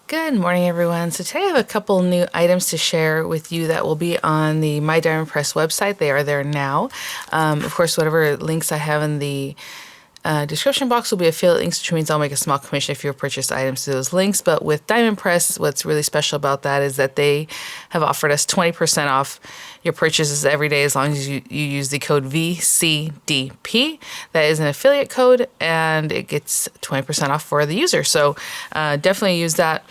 Good morning, everyone. So today I have a couple new items to share with you that will be on the MyDiamondPress website. They are there now. Of course, whatever links I have in the description box will be affiliate links, which means I'll make a small commission if you purchase items to those links. But with DiamondPress, what's really special about that is that they have offered us 20% off your purchases every day as long as you use the code VCDP. That is an affiliate code, and it gets 20% off for the user. So definitely use that.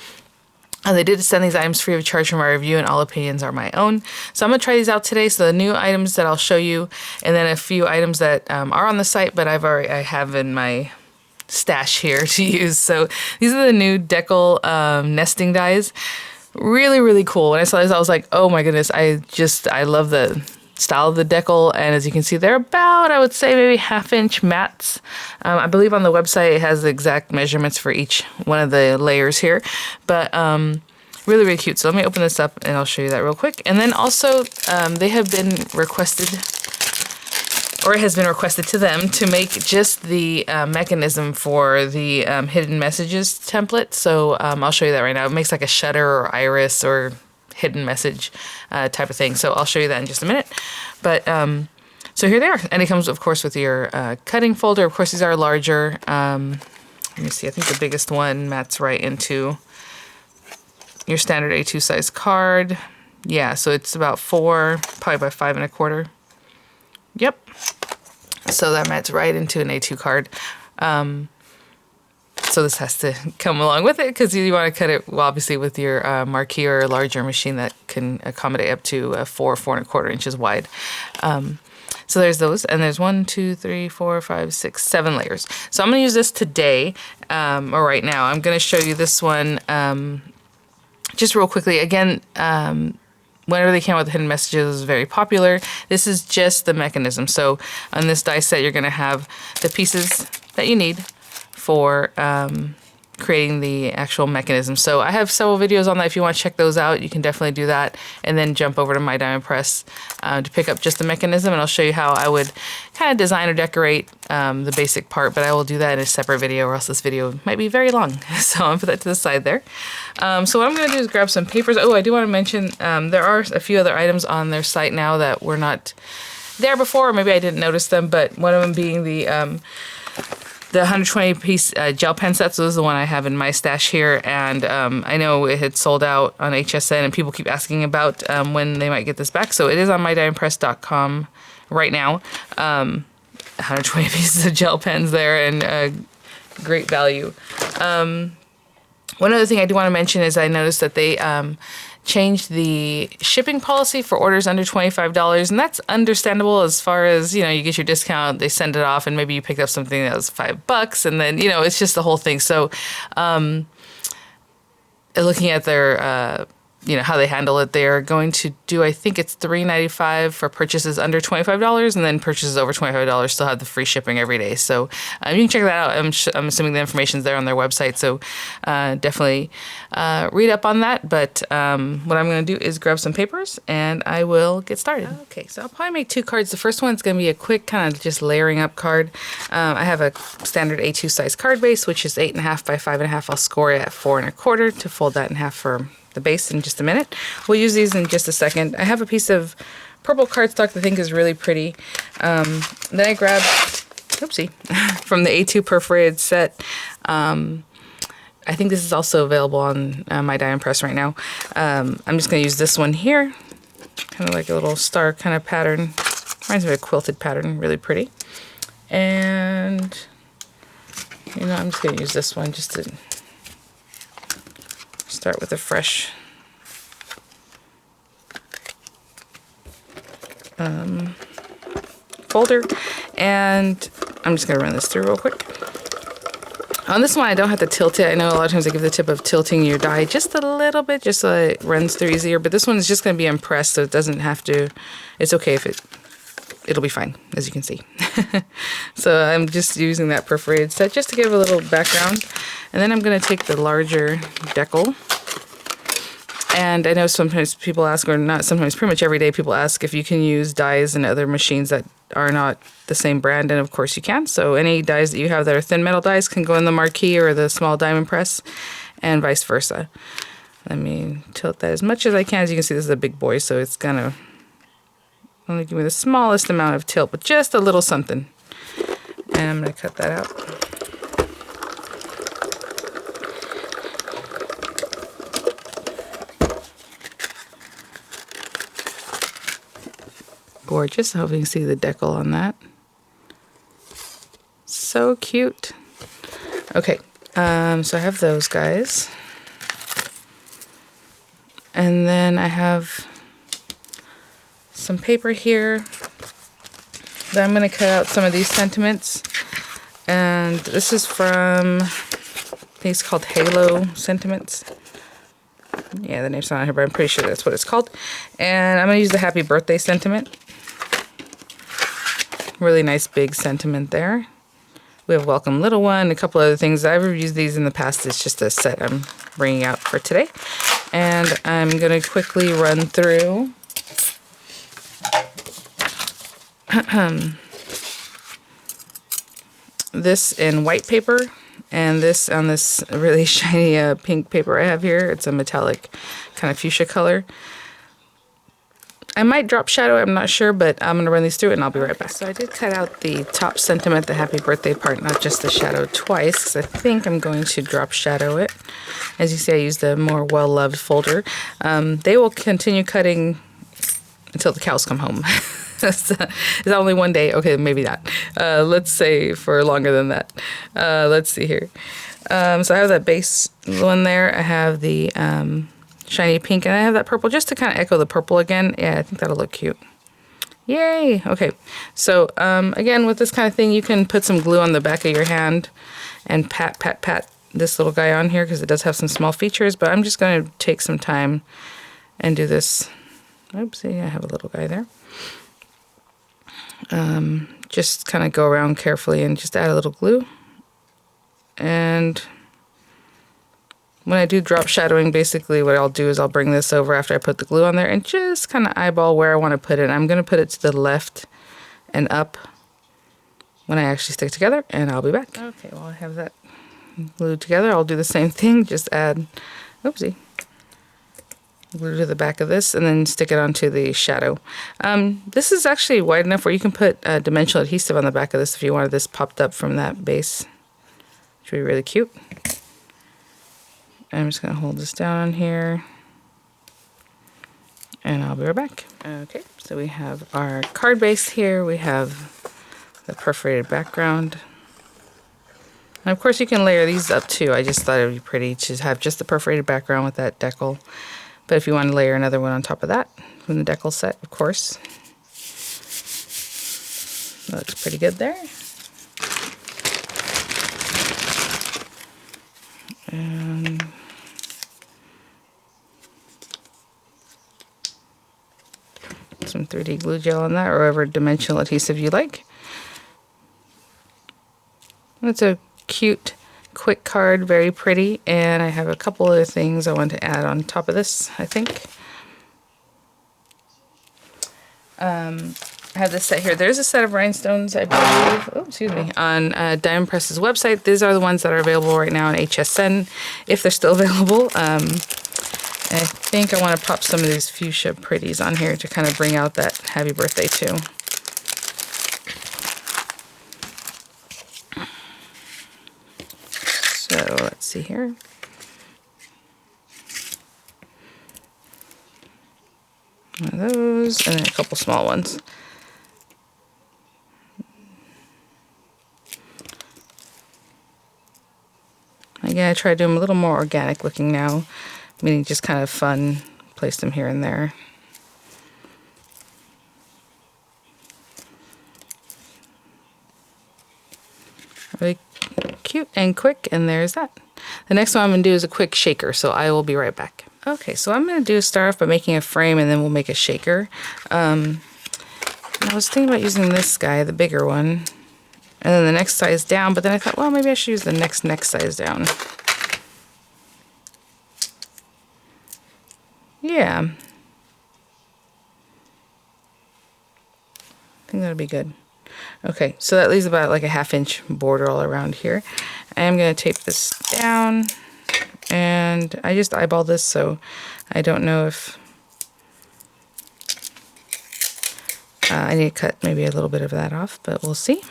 They did send these items free of charge for my review, and all opinions are my own. So I'm going to try these out today. So the new items that I'll show you, and then a few items that are on the site, but I have in my stash here to use. So these are the new Deckle nesting dies. Really, really cool. When I saw this, I was like, oh my goodness, I love the style of the Deckle, and as you can see, they're about, I would say, maybe half-inch mats. I believe on the website it has the exact measurements for each one of the layers here, but really, really cute. So let me open this up and I'll show you that real quick. And then also, they have been requested, or it has been requested to them to make just the mechanism for the hidden messages template. So I'll show you that right now. It makes like a shutter or iris or hidden message type of thing. So I'll show you that in just a minute. But so here they are. And it comes, of course, with your cutting folder. Of course, these are larger. Let me see. I think the biggest one mats right into your standard A2 size card. Yeah, so it's about 4, probably by 5 1/4. Yep. So that mats right into an A2 card. So this has to come along with it because you want to cut it, well, obviously, with your marquee or a larger machine that can accommodate up to 4 1/4 inches wide. So there's those, and there's 1, 2, 3, 4, 5, 6, 7 layers. So I'm going to use this today, or right now. I'm going to show you this one just real quickly. Again, whenever they came out with hidden messages, it was very popular. This is just the mechanism. So on this die set, you're going to have the pieces that you need for creating the actual mechanism. So I have several videos on that. If you want to check those out, you can definitely do that. And then jump over to MyDiamondPress to pick up just the mechanism. And I'll show you how I would kind of design or decorate the basic part. But I will do that in a separate video, or else this video might be very long. So I'll put that to the side there. So what I'm going to do is grab some papers. Oh, I do want to mention there are a few other items on their site now that were not there before. Or maybe I didn't notice them. But one of them being the 120-piece gel pen set. So this is the one I have in my stash here, and I know it had sold out on HSN, and people keep asking about when they might get this back. So it is on MyDiamondPress.com right now. 120 pieces of gel pens there, and great value. One other thing I do want to mention is I noticed that they changed the shipping policy for orders under $25, and that's understandable as far as, you know, you get your discount, they send it off, and maybe you picked up something that was $5, and then, you know, it's just the whole thing. So looking at their you know, how they handle it, they're going to do, I think it's $3.95 for purchases under $25, and then purchases over $25 still have the free shipping every day. So you can check that out. I'm assuming the information's there on their website, so definitely read up on that. But what I'm going to do is grab some papers, and I will get started. Okay, so I'll probably make 2 cards. The first one's going to be a quick kind of just layering up card. I have a standard A2 size card base, which is 8.5 by 5.5. I'll score it at 4 1/4 to fold that in half for the base in just a minute. We'll use these in just a second. I have a piece of purple cardstock that I think is really pretty. Then I grabbed, oopsie, from the A2 perforated set. I think this is also available on MyDiamondPress right now. I'm just going to use this one here, kind of like a little star kind of pattern. Reminds me of a quilted pattern, really pretty. And, you know, I'm just going to use this one just to start with a fresh folder, and I'm just going to run this through real quick. On this one, I don't have to tilt it. I know a lot of times I give the tip of tilting your die just a little bit, just so it runs through easier, but this one is just going to be impressed, so it doesn't have to, it's okay if it'll be fine, as you can see. So I'm just using that perforated set just to give a little background. And then I'm going to take the larger Deckle. And I know sometimes people ask, or not sometimes, pretty much every day people ask if you can use dies in other machines that are not the same brand, and of course you can. So any dies that you have that are thin metal dies can go in the marquee or the small diamond press. and vice versa. Let me tilt that as much as I can. As you can see, this is a big boy, so it's gonna only give me the smallest amount of tilt, but just a little something. And I'm gonna cut that out. Gorgeous. I hope you can see the decal on that. So cute. Okay, so I have those guys. And then I have some paper here that I'm going to cut out some of these sentiments. And this is from, I think it's called Halo Sentiments. Yeah, the name's not on here, but I'm pretty sure that's what it's called. And I'm going to use the Happy Birthday sentiment. Really nice big sentiment there. We have Welcome Little One, a couple other things. I've used these in the past. It's just a set I'm bringing out for today. And I'm going to quickly run through this in white paper and this on this really shiny pink paper I have here. It's a metallic kind of fuchsia color. I might drop shadow, I'm not sure, but I'm going to run these through and I'll be right back. So I did cut out the top sentiment, the happy birthday part, not just the shadow twice, because I think I'm going to drop shadow it. As you see, I used a more well-loved folder. They will continue cutting until the cows come home. Is that only one day? Okay, maybe not. Let's say for longer than that. Let's see here. So I have that base one there. I have the shiny pink, and I have that purple just to kind of echo the purple again. Yeah, I think that'll look cute. Yay! Okay, so again, with this kind of thing, you can put some glue on the back of your hand and pat this little guy on here because it does have some small features, but I'm just going to take some time and do this. Oopsie, I have a little guy there. Just kind of go around carefully and just add a little glue. And when I do drop shadowing, basically what I'll do is I'll bring this over after I put the glue on there and just kind of eyeball where I want to put it. I'm going to put it to the left and up when I actually stick together, and I'll be back. Okay, well I have that glued together. I'll do the same thing, just add, oopsie, glue to the back of this and then stick it onto the shadow. This is actually wide enough where you can put dimensional adhesive on the back of this if you wanted this popped up from that base, which would be really cute. I'm just going to hold this down on here and I'll be right back. Okay, so we have our card base here. We have the perforated background. And of course you can layer these up too. I just thought it would be pretty to have just the perforated background with that decal. But if you want to layer another one on top of that from the decal set, of course. That looks pretty good there. And some 3D glue gel on that, or whatever dimensional adhesive you like. It's a cute, quick card, very pretty, and I have a couple other things I want to add on top of this, I think. I have this set here. There's a set of rhinestones, I believe, on DiamondPress's website. These are the ones that are available right now on HSN, if they're still available. I think I want to pop some of these fuchsia pretties on here to kind of bring out that happy birthday too. So let's see here. One of those, and then a couple small ones. Again, I try to do them a little more organic looking now, meaning just kind of fun, place them here and there. Really cute and quick, and there's that. The next one I'm going to do is a quick shaker, so I will be right back. Okay, so I'm going to start off by making a frame, and then we'll make a shaker. I was thinking about using this guy, the bigger one, and then the next size down, but then I thought, well, maybe I should use the next size down. Yeah. I think that'll be good. Okay, so that leaves about like a 1/2 inch border all around here. I'm going to tape this down And I just eyeballed this, so I don't know if I need to cut maybe a little bit of that off, but we'll see.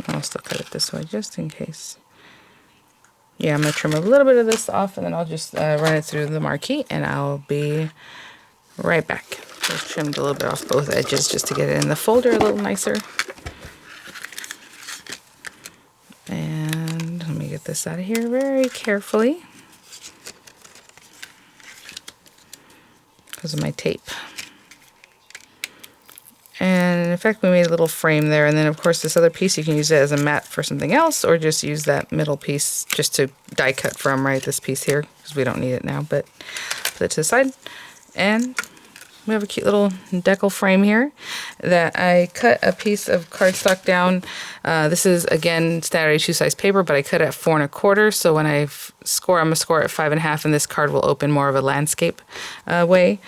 I'll still cut it this way just in case. Yeah, I'm going to trim a little bit of this off, and then I'll just run it through the marquee, and I'll be right back. Just trimmed a little bit off both edges just to get it in the folder a little nicer. And let me get this out of here very carefully because of my tape. And in fact, we made a little frame there, and then of course this other piece you can use it as a mat for something else, or just use that middle piece just to die cut from, right, this piece here, because we don't need it now, but put it to the side. And we have a cute little Deckle frame here that I cut a piece of cardstock down. This is, again, standard A2 size paper, but I cut it at 4 1/4, so when I score, I'm going to score at 5 1/2, and this card will open more of a landscape way.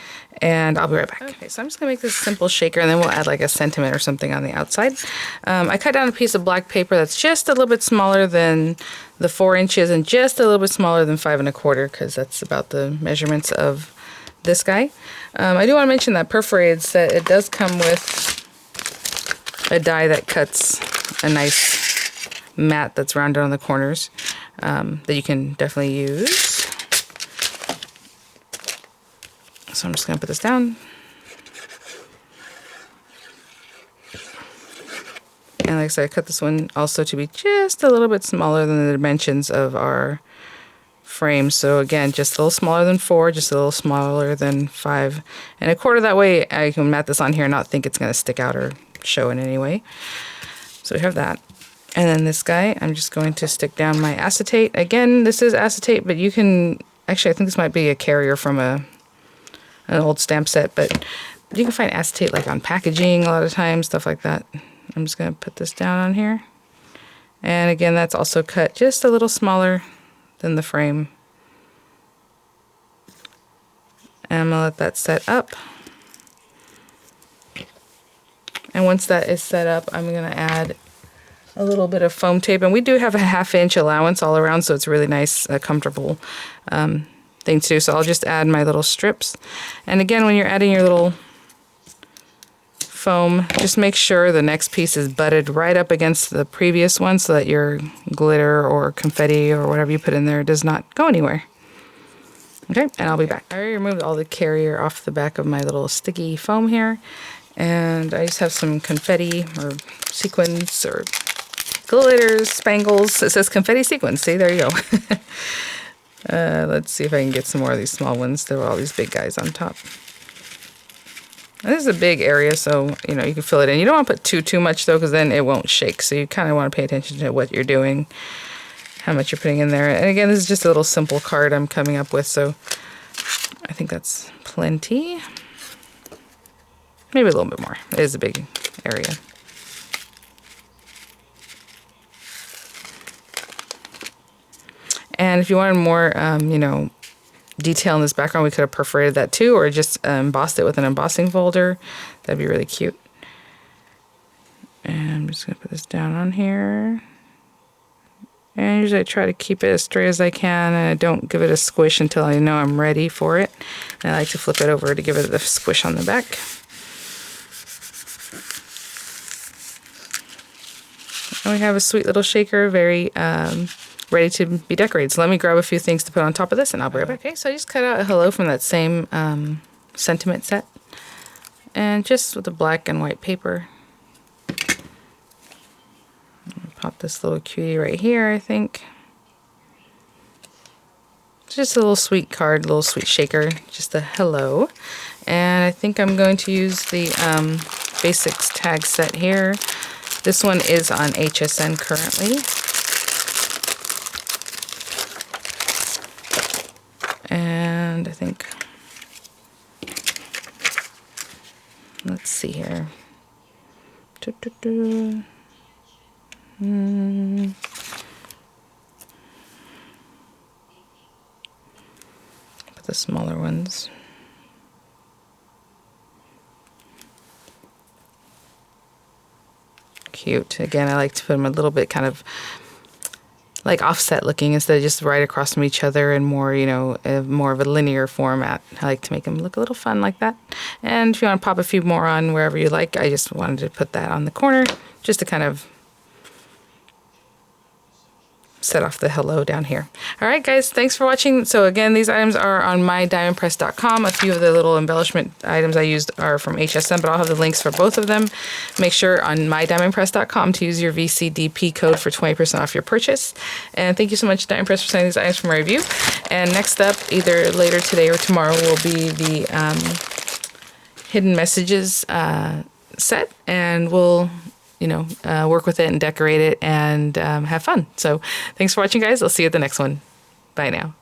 And I'll be right back. Okay, so I'm just going to make this simple shaker, and then we'll add like a sentiment or something on the outside. I cut down a piece of black paper that's just a little bit smaller than the 4 inches and just a little bit smaller than 5 1/4, because that's about the measurements of this guy. I do want to mention that perforated set, it does come with a die that cuts a nice mat that's rounded on the corners that you can definitely use. So I'm just going to put this down. And like I said, I cut this one also to be just a little bit smaller than the dimensions of our frame. So again, just a little smaller than 4, just a little smaller than 5 1/4. That way I can mat this on here and not think it's going to stick out or show in any way. So we have that. And then this guy, I'm just going to stick down my acetate. Again, this is acetate, but you can, actually I think this might be a carrier from an old stamp set, but you can find acetate like on packaging a lot of times, stuff like that. I'm just going to put this down on here. And again, that's also cut just a little smaller than the frame. And I'm going to let that set up. And once that is set up, I'm going to add a little bit of foam tape. And we do have a 1/2 inch allowance all around, so it's a really nice, comfortable thing to do. So I'll just add my little strips. And again, when you're adding your little foam, just make sure the next piece is butted right up against the previous one so that your glitter or confetti or whatever you put in there does not go anywhere. Okay, and I'll be back. I already removed all the carrier off the back of my little sticky foam here, and I just have some confetti or sequins or glitters, spangles. It says confetti sequins. See, there you go. Let's see if I can get some more of these small ones. There are all these big guys on top. This is a big area, so you know you can fill it in. You don't want to put too much though, because then it won't shake. So you kind of want to pay attention to what you're doing, how much you're putting in there. And again, this is just a little simple card I'm coming up with, so I think that's plenty. Maybe a little bit more. It is a big area. And if you wanted more, you know, detail in this background, we could have perforated that too, or just embossed it with an embossing folder. That'd be really cute. And I'm just going to put this down on here. And usually I try to keep it as straight as I can, and I don't give it a squish until I know I'm ready for it. And I like to flip it over to give it a squish on the back. And we have a sweet little shaker, very ready to be decorated. So let me grab a few things to put on top of this, and I'll be right back. Okay, so I just cut out a hello from that same sentiment set, and just with the black and white paper. Pop this little cutie right here, I think. Just a little sweet card, little sweet shaker, just a hello. And I think I'm going to use the basics tag set here. This one is on HSN currently. And I think, let's see here. Put the smaller ones. cute. Again, I like to put them a little bit kind of like offset looking instead of just right across from each other and more, you know, more of a linear format. I like to make them look a little fun like that. And if you want to pop a few more on wherever you like, I just wanted to put that on the corner just to kind of set off the hello down here. All right, guys, thanks for watching. So again, these items are on MyDiamondPress.com. A few of the little embellishment items I used are from HSN, but I'll have the links for both of them. Make sure on MyDiamondPress.com to use your VCDP code for 20% off your purchase. And thank you so much, Diamond Press, for sending these items for my review. And next up, either later today or tomorrow, will be the hidden messages set, and we'll work with it and decorate it and have fun. So thanks for watching, guys. I'll see you at the next one. Bye now.